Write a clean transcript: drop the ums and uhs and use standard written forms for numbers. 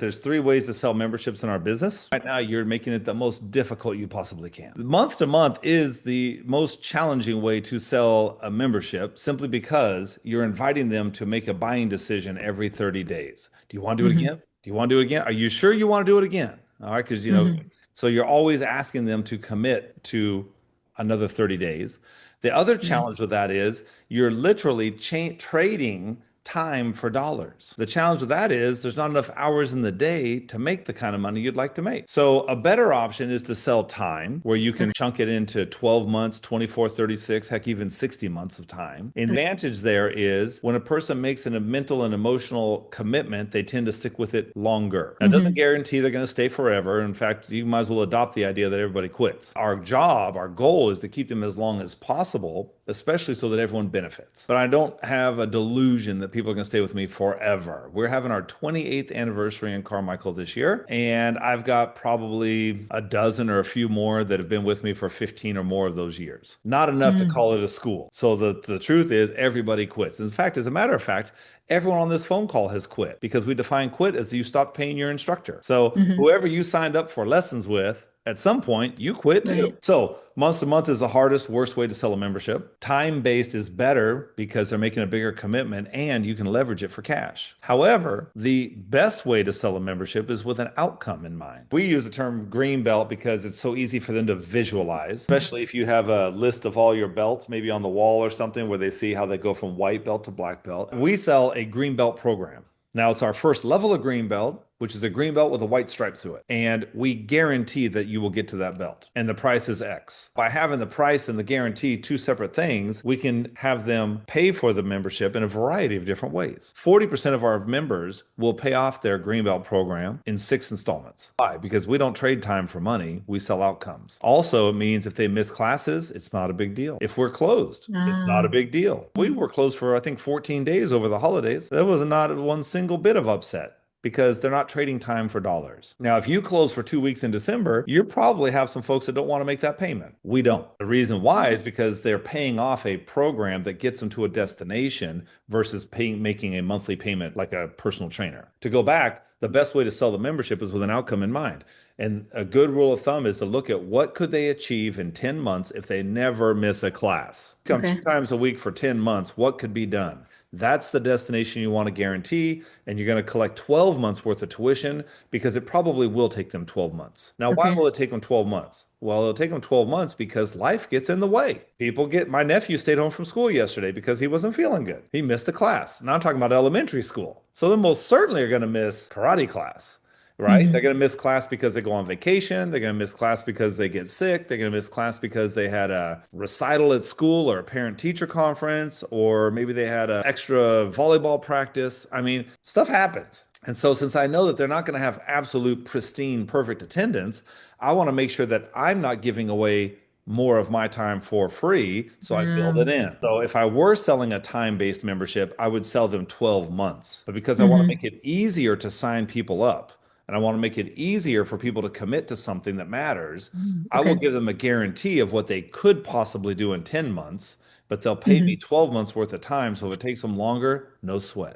There's three ways to sell memberships in our business. Right now, you're making it the most difficult you possibly can. Month to month is the most challenging way to sell a membership simply because you're inviting them to make a buying decision every 30 days. Do you want to do it Hmm. again? Do you want to do it again? Are you sure you want to do it again? All right, because Hmm. so you're always asking them to commit to another 30 days. The other Yeah. challenge with that is you're literally trading time for dollars. The challenge with that is there's not enough hours in the day to make the kind of money you'd like to make. So a better option is to sell time where you can Okay. chunk it into 12 months, 24, 36, heck, even 60 months of time. And the Okay. advantage there is when a person makes a mental and emotional commitment, they tend to stick with it longer. Now, it doesn't Hmm. guarantee they're going to stay forever. In fact, you might as well adopt the idea that everybody quits. Our goal is to keep them as long as possible, especially so that everyone benefits. But I don't have a delusion that people are going to stay with me forever. We're having our 28th anniversary in Carmichael this year, and I've got probably a dozen or a few more that have been with me for 15 or more of those years. Not enough to Mm. call it a school. So the truth is everybody quits. In fact, as a matter of fact, everyone on this phone call has quit because we define quit as you stop paying your instructor. So Hmm. whoever you signed up for lessons with, at some point, you quit too. Right. So, month to month is the hardest, worst way to sell a membership. Time based is better because they're making a bigger commitment and you can leverage it for cash. However, the best way to sell a membership is with an outcome in mind. We use the term green belt because it's so easy for them to visualize, especially if you have a list of all your belts, maybe on the wall or something where they see how they go from white belt to black belt. We sell a green belt program. Now, it's our first level of green belt, which is a green belt with a white stripe through it. And we guarantee that you will get to that belt. And the price is X. By having the price and the guarantee two separate things, we can have them pay for the membership in a variety of different ways. 40% of our members will pay off their green belt program in 6 installments. Why? Because we don't trade time for money, we sell outcomes. Also, it means if they miss classes, it's not a big deal. If we're closed, it's not a Ah. big deal. We were closed for, I think, 14 days over the holidays. There was not one single bit of upset because they're not trading time for dollars. Now, if you close for 2 weeks in December, you probably have some folks that don't want to make that payment. We don't. The reason why is because they're paying off a program that gets them to a destination versus making a monthly payment like a personal trainer. To go back, the best way to sell the membership is with an outcome in mind. And a good rule of thumb is to look at what could they achieve in 10 months if they never miss a class. Come Okay. 2 times a week for 10 months, what could be done? That's the destination you want to guarantee, and you're going to collect 12 months worth of tuition because it probably will take them 12 months. Now, why Okay. will it take them 12 months? Well, it'll take them 12 months because life gets in the way. My nephew stayed home from school yesterday because he wasn't feeling good. He missed a class. Now I'm talking about elementary school. So they most certainly are going to miss karate class, right? They're Hmm. going to miss class because they go on vacation. They're going to miss class because they get sick. They're going to miss class because they had a recital at school or a parent teacher conference, or maybe they had an extra volleyball practice. I mean, stuff happens. And so, since I know that they're not going to have absolute pristine, perfect attendance, I want to make sure that I'm not giving away more of my time for free. So I build it in. So if I were selling a time-based membership, I would sell them 12 months. But because I want to make Hmm. it easier to sign people up, and I want to make it easier for people to commit to something that matters, I will Okay. give them a guarantee of what they could possibly do in 10 months, but they'll pay me Hmm. 12 months worth of time. So if it takes them longer, no sweat.